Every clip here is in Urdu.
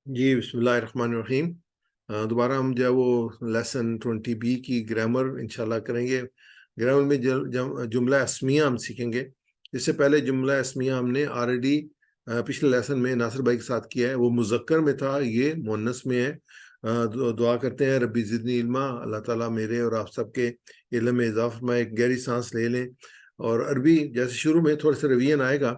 جی بسم اللہ الرحمن الرحیم۔ دوبارہ ہم جو ہے وہ لیسن 20B کی گرامر انشاءاللہ کریں گے۔ گرامر میں جملہ اسمیہ ہم سیکھیں گے۔ اس سے پہلے جملہ اسمیہ ہم نے آلریڈی پچھلے لیسن میں ناصر بھائی کے ساتھ کیا ہے، وہ مذکر میں تھا، یہ مؤنث میں ہے۔ دعا کرتے ہیں ربی زدنی علما، اللہ تعالیٰ میرے اور آپ سب کے علم میں اضافہ میں ایک گہری سانس لے لیں۔ اور عربی جیسے شروع میں تھوڑا سا رویژن آئے گا،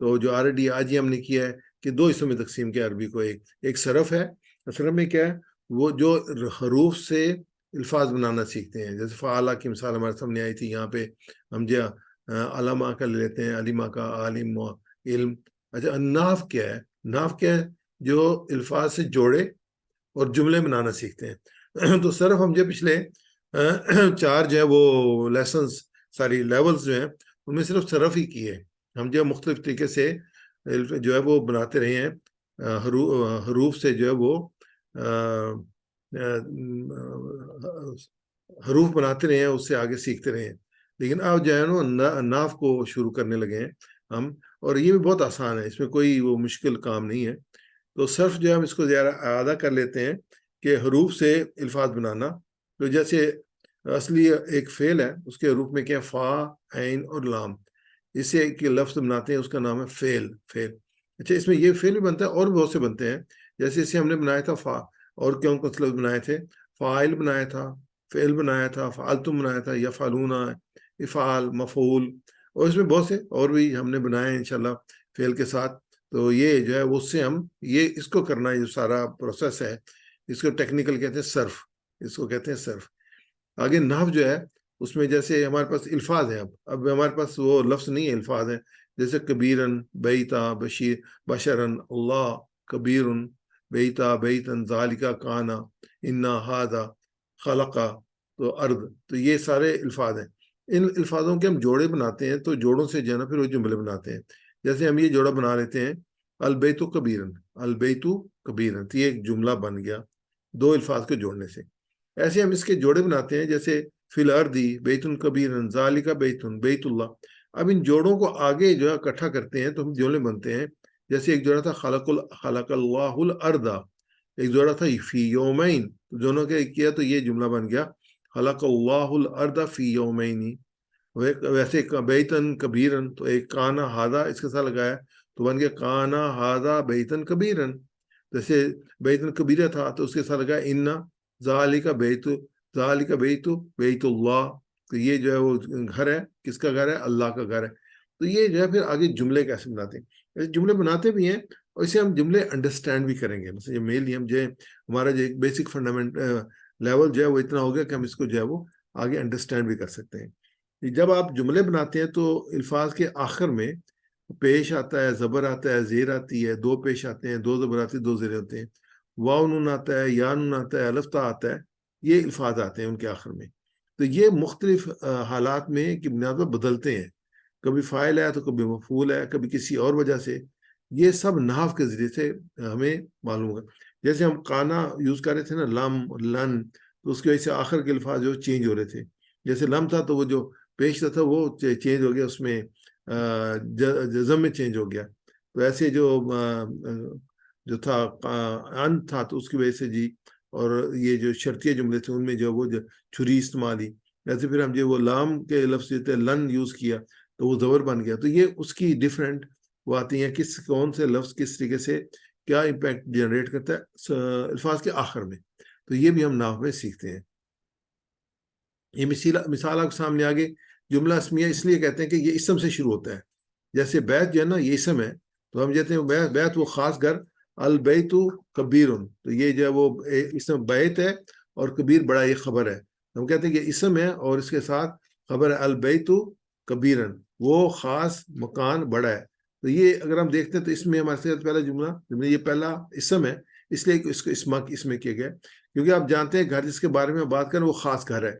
تو جو آلریڈی آج ہی ہم نے کیا ہے کہ دو حصوں میں تقسیم کیا عربی کو۔ ایک صرف ہے، صرف میں کیا ہے، وہ جو حروف سے الفاظ بنانا سیکھتے ہیں، جیسے فعالہ کی مثال ہمارے سامنے آئی تھی، یہاں پہ ہم جو علامہ کا لے لیتے ہیں، علیمہ کا، عالم و علم۔ اچھا، نحو کیا ہے؟ نحو کیا ہے؟ جو الفاظ سے جوڑے اور جملے بنانا سیکھتے ہیں۔ تو صرف ہم جو پچھلے چار جو ہے وہ لیسنس، ساری لیولز جو ہیں، ان میں صرف صرف ہی کی ہے۔ ہم جو مختلف طریقے سے جو ہے وہ بناتے رہے ہیں، حروف سے جو ہے وہ حروف بناتے رہے ہیں، اس سے آگے سیکھتے رہے ہیں۔ لیکن اب جو ہے نا نحو کو شروع کرنے لگے ہیں ہم، اور یہ بھی بہت آسان ہے، اس میں کوئی وہ مشکل کام نہیں ہے۔ تو صرف جو ہے ہم اس کو زیادہ اعادہ کر لیتے ہیں کہ حروف سے الفاظ بنانا۔ تو جیسے اصلی ایک فعل ہے، اس کے حروف میں کیا ہے؟ فا، عین اور لام، اس سے ایک لفظ بناتے ہیں، اس کا نام ہے فعل۔ اچھا، اس میں یہ فعل بھی بنتا ہے اور بھی بہت سے بنتے ہیں، جیسے اسے ہم نے بنایا تھا فا، اور کون کون سے لفظ بنائے تھے؟ فاعل بنایا تھا، فعل بنایا تھا، فعلتم بنایا تھا، یفعلون، افعال، مفعول، اور اس میں بہت سے اور بھی ہم نے بنائے ہیں انشاءاللہ فعل کے ساتھ۔ تو یہ جو ہے اس سے ہم یہ اس کو کرنا، یہ سارا پروسیس ہے، اس کو ٹیکنیکل کہتے ہیں صرف، اس کو کہتے ہیں صرف۔ آگے نحو جو ہے، اس میں جیسے ہمارے پاس الفاظ ہیں، اب ہمارے پاس وہ لفظ نہیں ہے، الفاظ ہیں، جیسے کبیرن، بیتا، بشیر، بشرن، اللہ، کبیرن، بیتا، بیتن، ذالکا، کانا، انا، ہاذا، خلقا، تو ارض، تو یہ سارے الفاظ ہیں۔ ان الفاظوں کے ہم جوڑے بناتے ہیں، تو جوڑوں سے جو ہے نا پھر وہ جملے بناتے ہیں۔ جیسے ہم یہ جوڑا بنا لیتے ہیں، البیت کبیرن، البیت کبیرن، تو یہ ایک جملہ بن گیا دو الفاظ کو جوڑنے سے۔ ایسے ہم اس کے جوڑے بناتے ہیں، جیسے فی الارضی بیت کبیرن، ذالک بیت، بیت اللہ۔ اب ان جوڑوں کو آگے جو ہے اکٹھا کرتے ہیں تو ہم جملے بنتے ہیں۔ جیسے ایک جوڑا تھا خلق اللہ الارض، ایک جوڑا تھا فی یومین، دونوں کے کیا تو یہ جملہ بن گیا خلق اللہ الارض فی یومین۔ ویسے بیتن کبیرن، تو ایک کانا ہاذا اس کے ساتھ لگایا تو بن گیا کانا ہاذا بیتن کبیرن۔ جیسے بیتن کبیرہ تھا تو اس کے ساتھ لگایا ان ذالک بیت، ذالک بیت، بیت اللہ، تو یہ جو ہے وہ گھر ہے، کس کا گھر ہے؟ اللہ کا گھر ہے۔ تو یہ جو ہے پھر آگے جملے کیسے بناتے ہیں؟ ایسے جملے بناتے بھی ہیں، اور اسے ہم جملے انڈرسٹینڈ بھی کریں گے۔ مثلا یہ مینلی ہم جو ہے ہمارا جو ایک بیسک فنڈامنٹ لیول جو ہے وہ اتنا ہو گیا کہ ہم اس کو جو ہے وہ آگے انڈرسٹینڈ بھی کر سکتے ہیں۔ جب آپ جملے بناتے ہیں تو الفاظ کے آخر میں پیش آتا ہے، زبر آتا ہے، زیر آتی ہے، دو پیش آتے ہیں، دو زبر آتے ہیں، دو زیر ہوتے ہیں، واو نون آتا ہے، یا نون آتا ہے، الف تا آتا ہے، یہ الفاظ آتے ہیں ان کے آخر میں۔ تو یہ مختلف حالات میں کی بنیاد پر بدلتے ہیں، کبھی فاعل ہے تو کبھی مفعول ہے، کبھی کسی اور وجہ سے۔ یہ سب نحو کے ذریعے سے ہمیں معلوم ہوگا۔ جیسے ہم کانا یوز کر رہے تھے نا، لم، لن، تو اس کی وجہ سے آخر کے الفاظ جو چینج ہو رہے تھے۔ جیسے لم تھا تو وہ جو پیش تھا وہ چینج ہو گیا، اس میں جزم میں چینج ہو گیا۔ تو ایسے جو تھا ان تھا تو اس کی وجہ سے جی، اور یہ جو شرطیہ جملے تھے ان میں جو وہ چھری استعمال ہی، ایسے پھر ہم جو وہ لام کے لفظ جو لن یوز کیا تو وہ زبر بن گیا۔ تو یہ اس کی ڈفرینٹ وہ آتی ہیں، کون سے لفظ کس طریقے سے کیا امپیکٹ جنریٹ کرتا ہے الفاظ کے آخر میں۔ تو یہ بھی ہم نحو میں سیکھتے ہیں۔ یہ مثال آپ کے سامنے آگے، جملہ اسمیہ اس لیے کہتے ہیں کہ یہ اسم سے شروع ہوتا ہے۔ جیسے بیت جو ہے نا، یہ اسم ہے، تو ہم کہتے ہیں بیت وہ خاص گھر، البیت کبیرن، تو یہ جو ہے وہ اسم بیت ہے، اور کبیر بڑا، یہ خبر ہے۔ ہم کہتے ہیں کہ اسم ہے اور اس کے ساتھ خبر ہے، البیت کبیرن، وہ خاص مکان بڑا ہے۔ تو یہ اگر ہم دیکھتے ہیں تو اس میں ہمارے سے پہلا جملہ یہ پہلا اسم ہے، اس لیے اس کو اس میں کیا گیا، کیونکہ آپ جانتے ہیں گھر جس کے بارے میں بات کریں وہ خاص گھر ہے،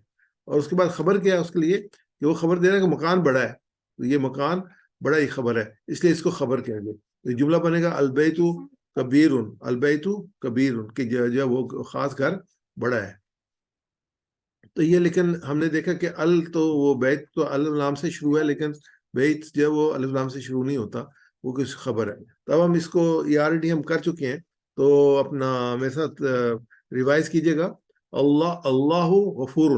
اور اس کے بعد خبر کیا ہے اس کے لیے کہ وہ خبر دے رہا ہے کہ مکان بڑا ہے، تو یہ مکان بڑا ہی خبر ہے، اس لیے اس کو خبر کہیں گے۔ تو جملہ بنے گا البیت کبیرن، البیت کبیرن، کہ جو وہ خاص گھر بڑا ہے۔ تو یہ لیکن ہم نے دیکھا کہ تو وہ بیت تو الف لام سے شروع ہے، لیکن بیت جو وہ الف لام سے شروع نہیں ہوتا، وہ کچھ خبر ہے۔ تو اب ہم اس کو یہ آلریڈی ہم کر چکے ہیں، تو اپنا میرے ساتھ ریوائز کیجیے گا. اللہ غفور.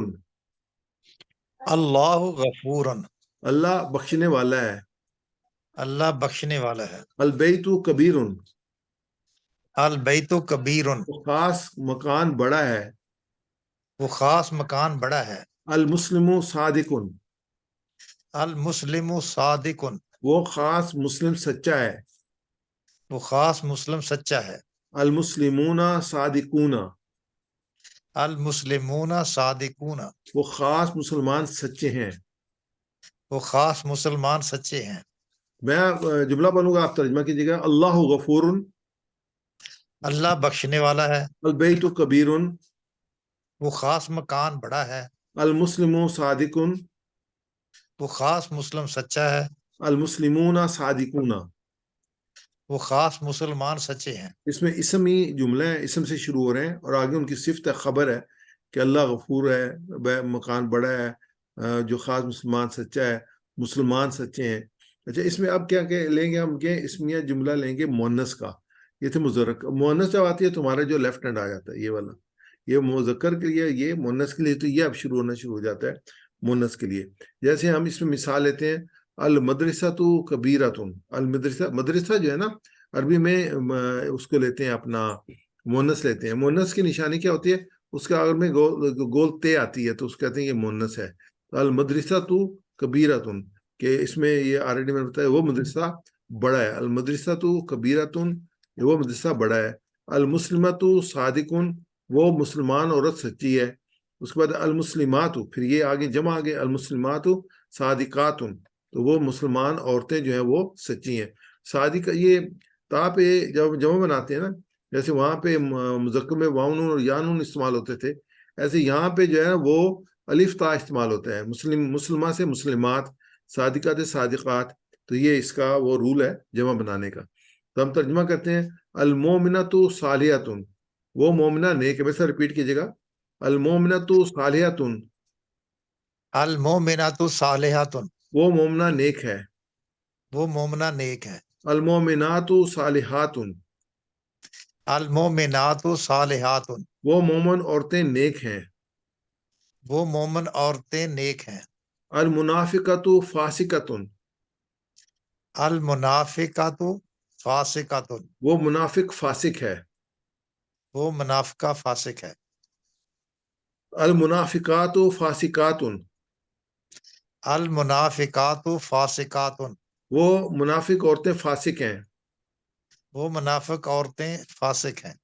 اللہ غفور. اللہ بخشنے والا ہے. اللہ بخشنے والا ہے. البیت کبیر. البیت کبیر. وہ خاص مکان بڑا ہے. وہ خاص مکان بڑا ہے. المسلم صادق. المسلم صادق. وہ خاص مسلم سچا ہے. وہ خاص مسلم سچا ہے. المسلمون صادقون. المسلمون صادقون. وہ خاص مسلمان سچے ہیں. وہ خاص مسلمان سچے ہیں. میں جملہ بولوں گا، آپ ترجمہ کیجیے گا. اللہ غفور. اللہ بخشنے والا ہے. البیت کبیر. وہ خاص مکان بڑا ہے. المسلم صادق. وہ خاص مسلم سچا ہے. المسلمون صادقون. وہ خاص مسلمان سچے ہیں. اس میں اسم ہی جملہ ہے، اسم سے شروع ہو رہے ہیں اور آگے ان کی صفت خبر ہے کہ اللہ غفور ہے، مکان بڑا ہے، جو خاص مسلمان سچا ہے، مسلمان سچے ہیں. اچھا، اس میں اب کیا کہ لیں گے ہم کہ اسمیہ جملہ لیں گے مؤنث کا. یہ تھے مذکر. مؤنث جب آتی ہے تمہارا جو لیفٹ ہینڈ آ جاتا ہے یہ والا، یہ مذکر کے لیے، یہ مؤنث کے لیے، تو یہ اب شروع ہونا شروع ہو جاتا ہے مؤنث کے لیے. جیسے ہم اس میں مثال لیتے ہیں، المدرسۃ کبیرۃ. مدرسہ جو ہے نا عربی میں اس کو لیتے ہیں اپنا مؤنث لیتے ہیں. مؤنث کی نشانی کیا ہوتی ہے؟ اس کے آخر میں گول تے آتی ہے تو اس کہتے ہیں یہ مؤنث ہے. المدرسۃ کبیرۃ، کہ اس میں یہ آلریڈی میں نے بتایا وہ مدرسہ بڑا ہے. المدرسۃ کبیرۃ، وہ مدرسہ بڑا ہے. المسلمۃ صادق، وہ مسلمان عورت سچی ہے. اس کے بعد المسلمات، پھر یہ آگے جمع آگے المسلمات صادقات، تو وہ مسلمان عورتیں جو ہیں وہ سچی ہیں. صادق، یہ تا پہ جب جمع بناتے ہیں نا، جیسے وہاں پہ مذکر میں واؤ نون اور یا نون استعمال ہوتے تھے، ایسے یہاں پہ جو ہے وہ الف تا استعمال ہوتا ہے. مسلمہ سے مسلمات، صادقات سے صادقات. تو یہ اس کا وہ رول ہے جمع بنانے کا. تو ہم ترجمہ کرتے ہیں المومنۃ صالحۃ، وہ مومنہ نیک ہے. ویسے ریپیٹ کیجیے گا. المومنۃ صالحۃ، المومنات صالحات. وہ مومنہ نیک ہے. وہ مومنہ نیک ہے. المومنات صالحات، المومنات صالحات. وہ مومن عورتیں نیک ہیں. وہ مومن عورتیں نیک ہیں. المنافقۃ فاسقۃ، المنافقات فاسقات. وہ منافق فاسق ہے. وہ منافقہ فاسق ہے. المنافقات فاسقات، المنافقات فاسقات. وہ منافق عورتیں فاسق ہیں. وہ منافق عورتیں فاسق ہیں.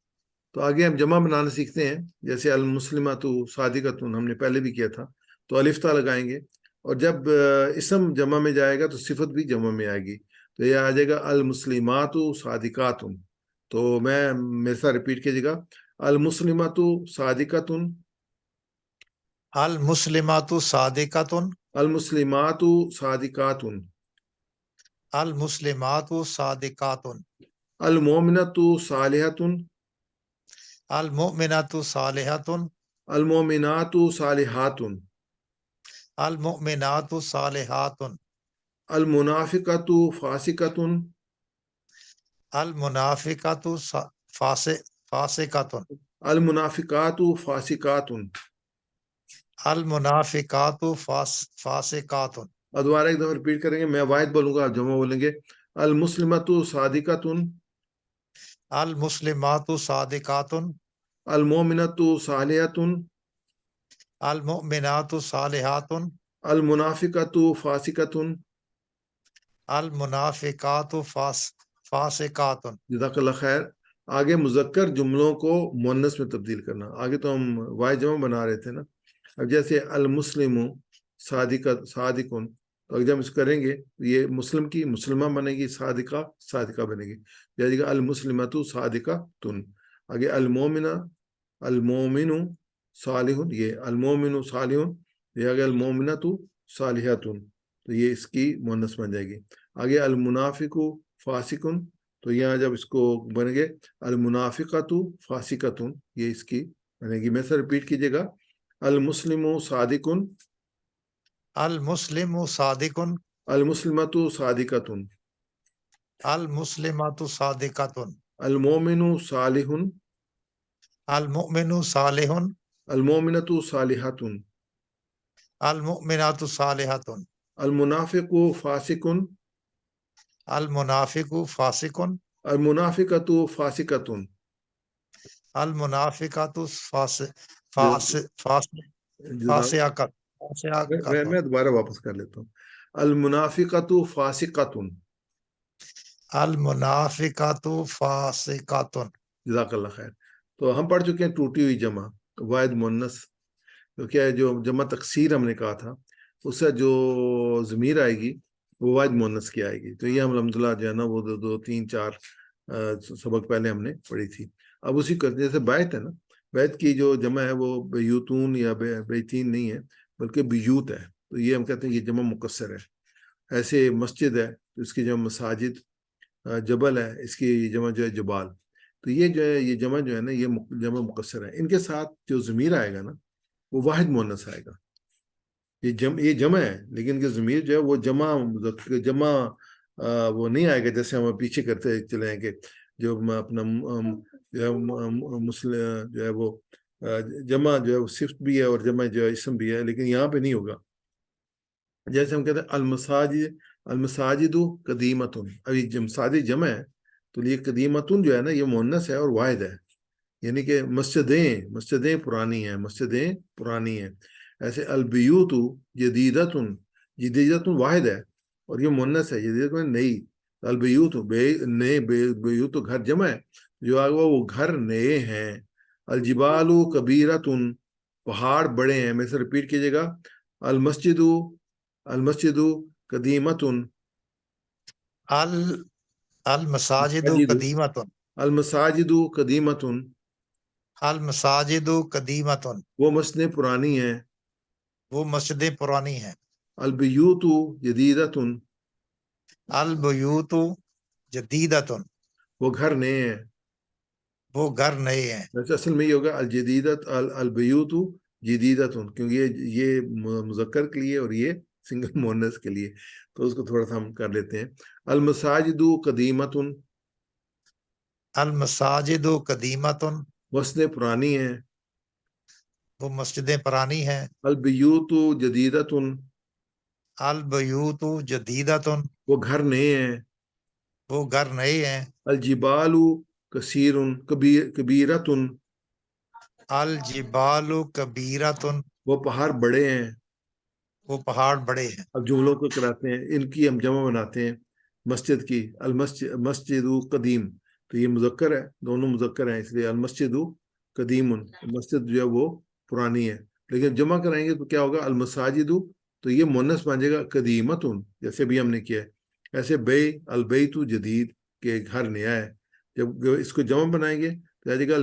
تو آگے ہم جمع بنانا سیکھتے ہیں. جیسے المسلمات صادقۃ ہم نے پہلے بھی کیا تھا، تو الف تا لگائیں گے، اور جب اسم جمع میں جائے گا تو صفت بھی جمع میں آئے گی. تو یہ آ جائے گا المسلمات صادقات. تو میں میرے ساتھ ریپیٹ کیجیے گا. المسلمات صادقۃ. المسلمات صادقات. المسلمات صادقات. المسلمات صادقات. المومنۃ صالحۃ. المؤمنات صالحات. المومنات صالحات. المؤمنات صالحات. المنافقۃ فاسقۃ. المنافقات فاسقات. المنافقات فاسقات. المنافقات فاسقات. اور دوبارہ ایک دفعہ ریپیٹ کریں گے. میں واحد بولوں گا، آپ جمع بولیں گے. المسلمۃ صادقۃ. المسلمات صادقات. المومنۃ صالحۃ. المؤمنات صالحات. المنافقۃ فاسقۃ. المنافقات فاسقات. جزاک اللہ خیر. آگے مذکر جملوں کو مؤنث میں تبدیل کرنا. آگے تو ہم واحد جمع بنا رہے تھے نا. اب جیسے المسلم صادق، تو جب اس کریں گے یہ مسلم کی مسلمہ بنے گی، صادقہ بنے گی. جیسے کہ المسلمۃ صادقۃ. آگے المومن صالح، یہ المومن صالح، یہ آگے المومنۃ صالحۃ، تو یہ اس کی مؤنث بن جائے گی. آگے المنافق فاسق، تو یہاں جب اس کو بنے گے المنافقۃ فاسقۃ، یہ اس کی بنے گی. میں سے ریپیٹ کیجیے گا. المسلم صادق. المسلم صادق. المسلمۃ صادقۃ. المسلمات صادقات. المومن صالح، المؤمن صالح، المومنۃ صالحۃ، المؤمنات صالحات، المنافق فاسق، المنافق فاسق، المنافقۃ فاسقۃ. المنافقات جزاک- جزاک- فاسقات، میں دوبارہ واپس کر لیتا ہوں. المنافقۃ فاسقۃ. المنافقات فاسقات. جزاک اللہ خیر. تو ہم پڑھ چکے ہیں ٹوٹی ہوئی جمع واحد مؤنث، کیونکہ جو جمع تکسیر ہم نے کہا تھا اس سے جو ضمیر آئے گی وہ واحد مؤنث کی آئے گی. تو یہ ہم الحمدللہ جو ہے نا وہ دو تین چار سبق پہلے ہم نے پڑھی تھی. اب اسی کو جیسے بیت ہے نا، بیت کی جو جمع ہے وہ بیوتون یا بیتین نہیں ہے بلکہ بیوت ہے. تو یہ ہم کہتے ہیں یہ جمع مکسر ہے. ایسے مسجد ہے تو اس کی جمع مساجد، جبل ہے اس کی جمع جو ہے جبال. تو یہ جو ہے یہ جمع جو ہے نا یہ جمع مکسر ہے. ان کے ساتھ جو ضمیر آئے گا نا وہ واحد مؤنث آئے گا. یہ جمع ہے لیکن کہ ضمیر جو ہے وہ جمع وہ نہیں آئے گا جیسے ہم پیچھے کرتے چلے ہیں کہ جو اپنا جو ہے مسلم جو ہے وہ جمع جو ہے وہ صفت بھی ہے اور جمع جو ہے اسم بھی ہے، لیکن یہاں پہ نہیں ہوگا. جیسے ہم کہتے ہیں المساجد قدیمتن. ابھی مساجد جمع ہے تو یہ قدیمتن جو ہے نا یہ مؤنث ہے اور واحد ہے، یعنی کہ مسجدیں پرانی ہیں، مسجدیں پرانی ہیں. ایسے البیوت جدیدتن واحد ہے اور یہ مؤنث ہے، جدیدت میں نئی. البیوت نئے، بیوت گھر جمع ہے، جو آگے وہ گھر نئے ہیں. الجبال کبیرتن پہاڑ بڑے ہیں. میں سے ریپیٹ کیجیے گا. المسجد قدیمتن، المساجد قدیمۃ، المساجد قدیمتن، المساجد قدیمۃ، وہ مسجدیں پرانی ہیں. وہ مسجدیں پرانی ہیں. البیوت جدیدتن، البیوت جدیدۃ، وہ گھر نئے ہیں. وہ گھر نئے ہیں. ویسے اصل میں یہ ہوگا الجدیدت البیوت جدیدتن، کیونکہ یہ مذکر کے لیے اور یہ سنگل مؤنث کے لیے، تو اس کو تھوڑا سا ہم کر لیتے ہیں. المساجد قدیمتن، المساجد قدیمۃ، مسجدیں پرانی ہیں. وہ مسجدیں پرانی ہیں. البیوت جدیدتن، البیوت جدیدۃ، وہ گھر نئے ہیں. وہ گھر نئے ہیں. الجبال کثیر کبیرتن، الجبال کبیرۃ، وہ پہاڑ بڑے ہیں. وہ پہاڑ بڑے ہیں. اب جملوں کو کراتے ہیں، ان کی ہم جمع بناتے ہیں. مسجد کی مسجد قدیم، تو یہ مذکر ہے، دونوں مذکر ہیں اس لیے المسجد قدیم، مسجد جو ہے وہ پرانی ہے. لیکن جمع کرائیں گے تو کیا ہوگا؟ المساجد، تو یہ مؤنث بن جائے گا قدیمتن، جیسے بھی ہم نے کیا ہے. ایسے البیت جدید کہ گھر نیا ہے. جب اس کو جمع بنائیں گے تو آ جائے گا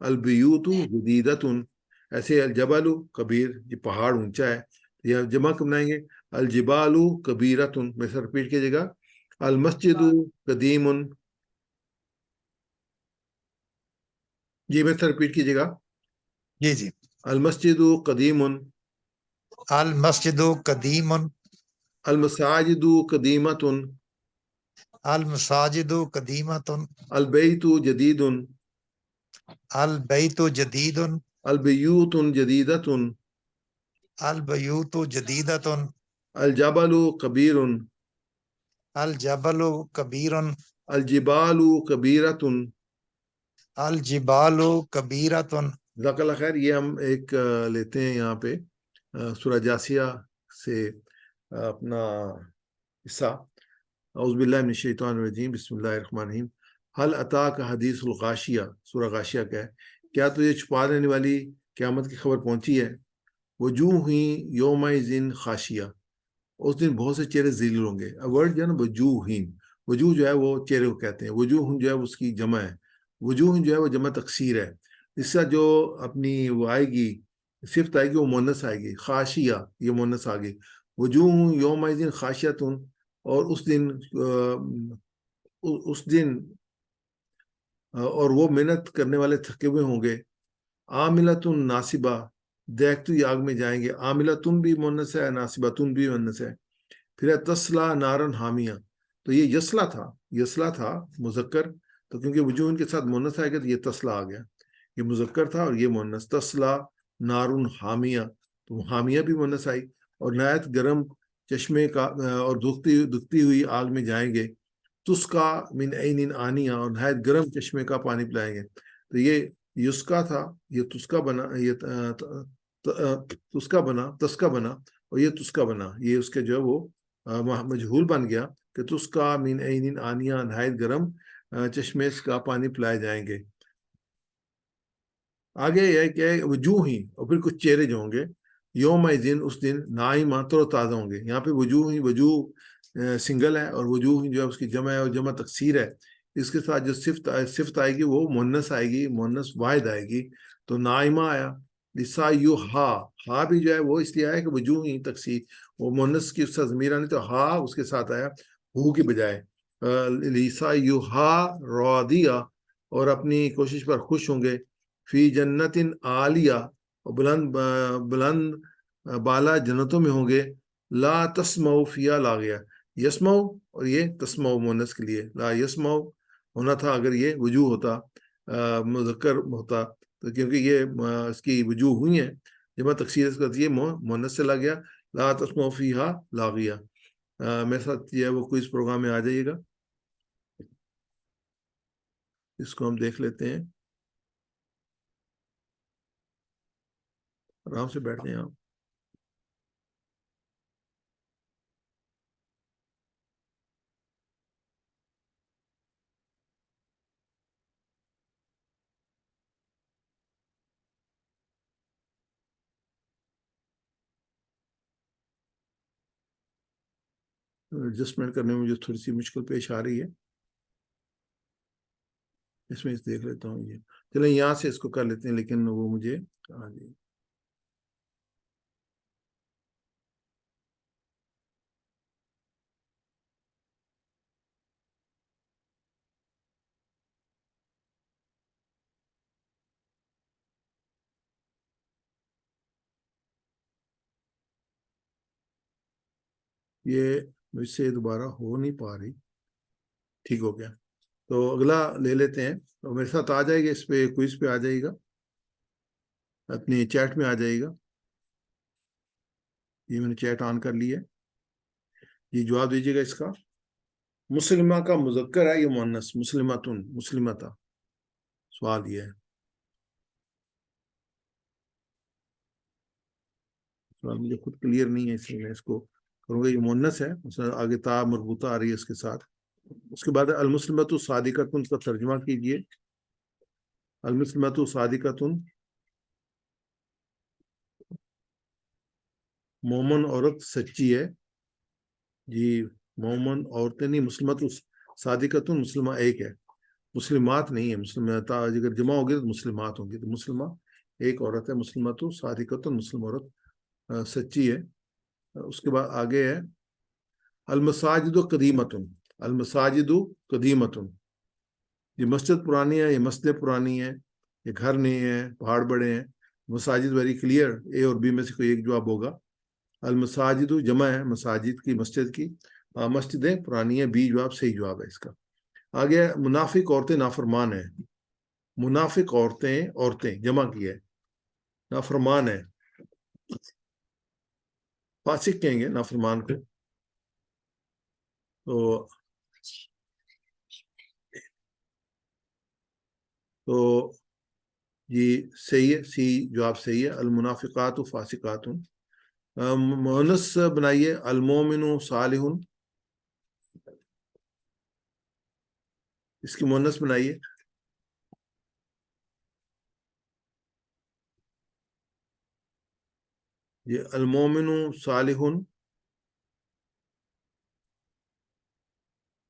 البیوت جدیدتن. ایسے الجبل کبیر، یہ پہاڑ اونچا ہے. یہ جمع بنائیں گے الجبال کبیرتن. میں سے ریپیٹ کیجیے گا. المسجد قدیم، جی میں سے ریپیٹ کیجیے گا. جی المسجد قدیم، المسجد قدیم، المساجد قدیمتن، المساجد قدیمۃ، البیت جدید، البیت جدید، البیوت جدیدتن، البیوت جدیدۃ، الجبل کبیر، الجبل کبیر، الجبال کبیرتن. الجبال کبیرۃ. جزاک اللہ خیر. یہ ہم ایک لیتے ہیں یہاں پہ سورہ جاسیہ سے اپنا حصہ. اعوذ باللہ من الشیطان الرجیم، بسم اللہ الرحمن الرحیم. حل اتاک حدیث الغاشیہ، سورہ غاشیہ کا ہے. کیا تجھے چھپا دینے والی قیامت کی خبر پہنچی ہے؟ وجوہ یومئذ خاشیہ، اس دن بہت سے چہرے ذلیل ہوں گے. ورڈ جو ہے نا وجوہ جو ہے وہ چہرے کو کہتے ہیں. وجوہ جو ہے اس کی جمع ہے. وجوہ جو ہے وہ جمع تکسیر ہے. اس کا جو اپنی وہ آئے گی صفت آئے گی وہ مؤنث آئے گی. خاشیہ یہ مؤنث آ گئی. وجوہ یومئذ خاشیۃ، اور اس دن اور وہ محنت کرنے والے تھکے ہوئے ہوں گے. عاملۃ ناصبہ، دیکھتے ہی آگ میں جائیں گے. عاملۃ بھی مؤنث ہے، ناصبۃ بھی مؤنث ہے. پھر تصلا نارن حامیہ، تو یہ یسلا تھا مذکر، تو کیونکہ وجوہ کے ساتھ مونس آئے گا تو یہ تسلا آ گیا، یہ مذکر تھا اور یہ مونس، تسلا نارن حامیہ، تو حامیہ بھی مونس آئی، اور نہایت گرم چشمے کا اور دکھتی ہوئی آگ میں جائیں گے، تسکا من عین آنیہ، اور نہایت گرم چشمے کا پانی پلائیں گے. تو یہ یسکا تھا، یہ تسکا بنا، یہ تسکا بنا، اور یہ تسکا بنا، یہ اس کے جو ہے وہ مجہول بن گیا کہ تسکا من عین آنیہ، نہایت گرم چشمے کا پانی پلائے جائیں گے. آگے یہ کہ وجوہ ہی، اور پھر کچھ چہرے جو ہوں گے، یوم دن، اس دن نائمہ، تر و تازہ ہوں گے. یہاں پہ وجوہ ہی، وجوہ سنگل ہے، اور وجوہ ہی جو ہے اس کی جمع ہے، اور جمع تکسیر ہے. اس کے ساتھ جو صفت آئے گی وہ مونس آئے گی، مونس واحد آئے گی. تو نائمہ آیا، لسا یو ہا بھی جو ہے وہ اس لیے آیا کہ وجوہ ہی تکسیر، وہ مونس کی اس سے ضمیر آنی، تو ہا اس کے ساتھ آیا ہو کی بجائے. لسا یو ہا راضیہ، اور اپنی کوشش پر خوش ہوں گے. فی جنت عالیہ، اور بلند بالا جنتوں میں ہوں گے. لا تسمعوا فیہا لاغیہ، یسمعوا، اور یہ تسمعوا مونس کے لیے، لا یسمعوا ہونا تھا اگر یہ وجوہ ہوتا، مذکر ہوتا، تو کیونکہ یہ اس کی وجوہ ہوئی ہیں، جمع تکسیر اس کا یہ مونس سے لگ گیا. لا تسمعوا فیہا لاغیہ. میرے ساتھ یہ وہ کوئی اس پروگرام میں آ جائیے گا، اس کو ہم دیکھ لیتے ہیں. آرام سے بیٹھ جائیں آپ. ایڈجسٹمنٹ کرنے میں مجھے تھوڑی سی مشکل پیش آ رہی ہے. اس میں دیکھ لیتا ہوں، یہ چلیں یہاں سے اس کو کر لیتے ہیں، لیکن وہ مجھے یہ مجھ سے دوبارہ ہو نہیں پا رہی. ٹھیک ہو گیا، تو اگلا لے لیتے ہیں. تو میرے ساتھ آ جائے گا، اس پہ کوئز پہ آ جائے گا، اپنی چیٹ میں آ جائے گا. یہ میں نے چیٹ آن کر لی ہے. یہ جواب دیجیے گا اس کا. مسلمہ کا مذکر ہے، یہ مؤنث، مسلمتن، مسلمتا. سوال یہ ہے، سوال مجھے خود کلیئر نہیں ہے، اس لیے میں اس کو کروں گا. یہ مؤنث ہے، آگے تا مربوطہ آ رہی ہے اس کے ساتھ. اس کے بعد المسلمۃ صادقۃ کا ترجمہ کیجئے. المسلمۃ صادقۃ، مومن عورت سچی ہے. جی، مومن عورتیں نہیں، مسلمت صادقۃ، مسلمہ ایک ہے، مسلمات نہیں ہے. مسلمات اگر جمع ہوگی تو مسلمات ہوں گی، تو مسلمہ ایک عورت ہے. مسلمۃ صادقۃ، مسلم عورت سچی ہے. اس کے بعد آگے ہے المساجد قدیمۃ، المساجد قدیمۃ. یہ مسجد پرانی ہے، یہ مسجد پرانی ہے، یہ گھر نہیں ہے، پہاڑ بڑے ہیں. مساجد ویری کلیئر، اے اور بی میں سے کوئی ایک جواب ہوگا. المساجد جمع ہے مساجد کی، مسجد کی. مسجدیں پرانی ہیں، بی جواب صحیح جواب ہے اس کا. آگے منافق عورتیں نافرمان ہیں. منافق عورتیں جمع کی ہے، نافرمان ہے. فاسق کہیں گے نافرمان کو. تو یہ صحیح ہے، سی جواب صحیح ہے. المنافقات فاسقات. مؤنث بنائیے، المومن صالح. اس کی مؤنث بنائیے. یہ المومن صالح.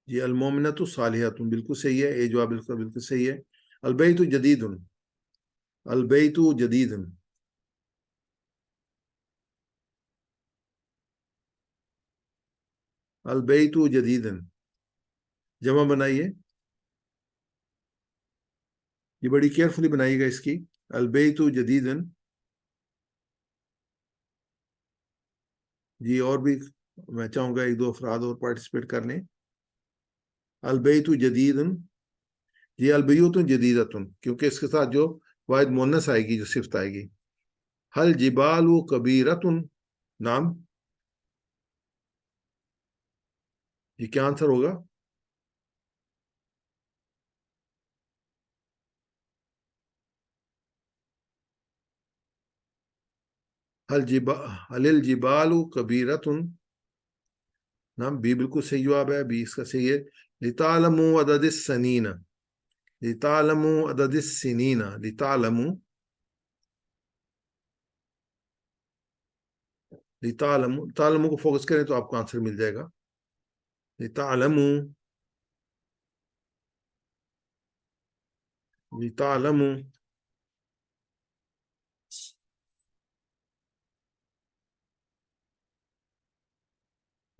یہ المومنۃ صالحۃ، بالکل صحیح ہے، اے جواب بالکل صحیح ہے. البیت جدید، البیت جدید. البیت جدید، جمع بنائیے. یہ بڑی کیئرفلی بنائیے گا اس کی. البیت جدید. جی، اور بھی میں چاہوں گا ایک دو افراد اور پارٹیسپیٹ کر لیں. البیت جدید. یہ البیوتن جدیدتن، کیونکہ اس کے ساتھ جو واحد مونس آئے گی، جو صفت آئے گی. حل جبال کبیرتن، نام، یہ کیا آنسر ہوگا؟ حل الجبال کبیرتن، نام بی بالکل صحیح جواب ہے، بی اس کا صحیح ہے. لتعلموا عدد السنین، لتعلموا عدد السنین، لتعلموا، لتعلموا، تعلموا کو فوکس کریں تو آپ کو آنسر مل جائے گا. لتعلموا، لتعلموا،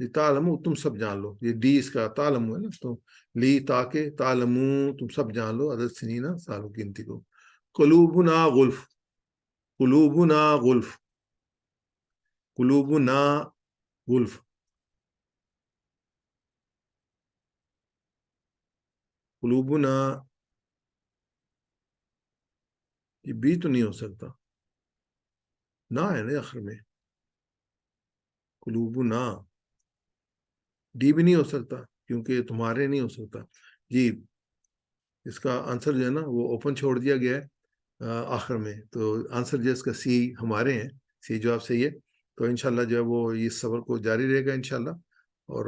لتعلموا تم سب جان لو، یہ ڈی اس کا تعلموا ہے نا، تو لی تاکہ، تعلموا تم سب جان لو، عدد سنین سالوں کی گنتی کو. قلوبنا غلف، قلوبنا غلف، قلوبنا غلف، قلوبنا، یہ بی تو نہیں ہو سکتا، نہ ہے نا آخر میں، قلوبنا، ڈی بھی نہیں ہو سکتا کیونکہ تمہارے نہیں ہو سکتا. جی اس کا آنسر جو ہے نا وہ اوپن چھوڑ دیا گیا ہے آخر میں، تو آنسر جو ہے اس کا سی ہمارے ہیں، سی جواب صحیح ہے. تو انشاءاللہ جو ہے وہ اس سفر کو جاری رہے گا انشاءاللہ. اور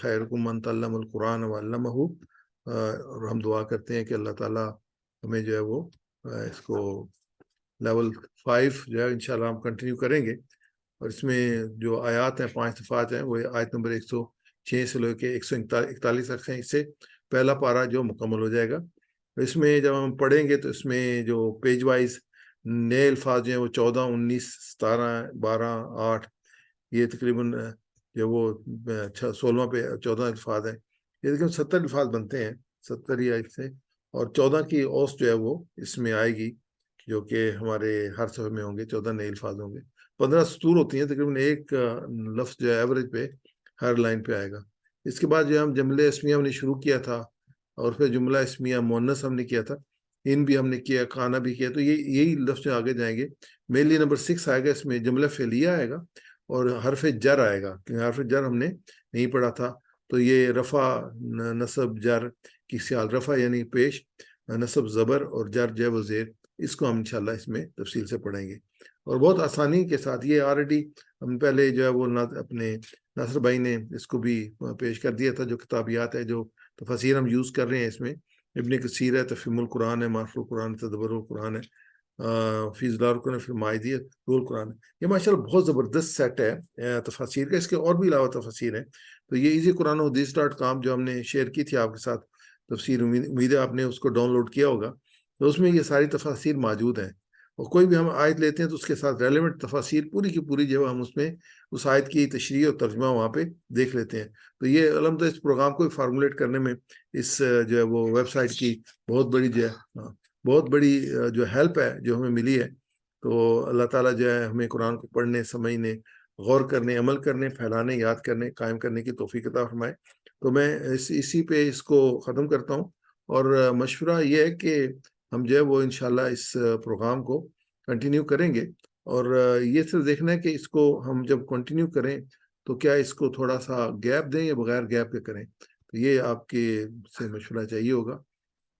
خیرکم من تعلم القرآن وعلمہ، اور ہم دعا کرتے ہیں کہ اللہ تعالیٰ ہمیں جو ہے وہ اس کو لیول 5 جو ہے انشاءاللہ ہم کنٹینیو کریں گے. اور اس میں جو آیات ہیں، 5 دفعات ہیں، وہ آیت نمبر 106 سے لے کے 141 تک ہیں. اس سے پہلا پارہ جو مکمل ہو جائے گا. اس میں جب ہم پڑھیں گے تو اس میں جو پیج وائز نئے الفاظ جو ہیں وہ 14، 19، 17، 12، 8، یہ تقریباً جو وہ 16 پہ 14 الفاظ ہیں، یہ تقریباً 70 الفاظ بنتے ہیں، 70 یا اس سے. اور 14 کی اوسط جو ہے وہ اس میں آئے گی، جو کہ ہمارے ہر صفحے میں ہوں گے، 14 نئے الفاظ ہوں گے. 15 سطور ہوتی ہیں، تقریباً ایک لفظ جو ہے ایوریج پہ ہر لائن پہ آئے گا. اس کے بعد جو ہم جملے اسمیہ ہم نے شروع کیا تھا، اور پھر جملہ اسمیہ مؤنث ہم نے کیا تھا، ان بھی ہم نے کیا، کھانا بھی کیا. تو یہی لفظ جو آگے جائیں گے. مینلی نمبر 6 آئے گا، اس میں جملہ فعلیہ آئے گا اور حرف جر آئے گا، کیونکہ حرف جر ہم نے نہیں پڑھا تھا. تو یہ رفع، نصب، جر کی سیال، رفع یعنی پیش، نصب زبر، اور جر جو ہے وہ زیر. اس کو ہم انشاءاللہ اس میں تفصیل سے پڑھیں گے، اور بہت آسانی کے ساتھ. یہ آلریڈی ہم پہلے جو ہے وہ اپنے ناصر بھائی نے اس کو بھی پیش کر دیا تھا، جو کتابیات ہے، جو تفاسیر ہم یوز کر رہے ہیں. اس میں ابن کثیر ہے، تفہیم القرآن ہے، معرف القرآن، تدبر القرآن ہے، فی ظلال القرآن، فی المعائدی، روح القرآن. یہ ماشاءاللہ بہت زبردست سیٹ ہے تفاسیر کا. اس کے اور بھی علاوہ تفاسیر ہیں. تو یہ easyquranhadith.com جو ہم نے شیئر کی تھی آپ کے ساتھ تفسیر، امید ہے آپ نے اس کو ڈاؤن لوڈ کیا ہوگا. تو اس میں یہ ساری تفاسیر موجود ہیں، اور کوئی بھی ہم آیت لیتے ہیں تو اس کے ساتھ ریلیونٹ تفاسیر پوری کی پوری جو ہم اس میں اس آیت کی تشریح اور ترجمہ وہاں پہ دیکھ لیتے ہیں. تو یہ الحمدللہ اس پروگرام کو فارمولیٹ کرنے میں اس جو ہے وہ ویب سائٹ کی بہت بڑی جو ہے بہت بڑی جو ہیلپ ہے جو ہمیں ملی ہے. تو اللہ تعالیٰ جو ہے ہمیں قرآن کو پڑھنے، سمجھنے، غور کرنے، عمل کرنے، پھیلانے، یاد کرنے، قائم کرنے کی توفیق عطا فرمائے. تو میں اسی پہ اس کو ختم کرتا ہوں، اور مشورہ یہ ہے کہ ہم جو ہے وہ انشاءاللہ اس پروگرام کو کنٹینیو کریں گے. اور یہ صرف دیکھنا ہے کہ اس کو ہم جب کنٹینیو کریں تو کیا اس کو تھوڑا سا گیپ دیں یا بغیر گیپ کے کریں. تو یہ آپ کے سے مشورہ چاہیے ہوگا.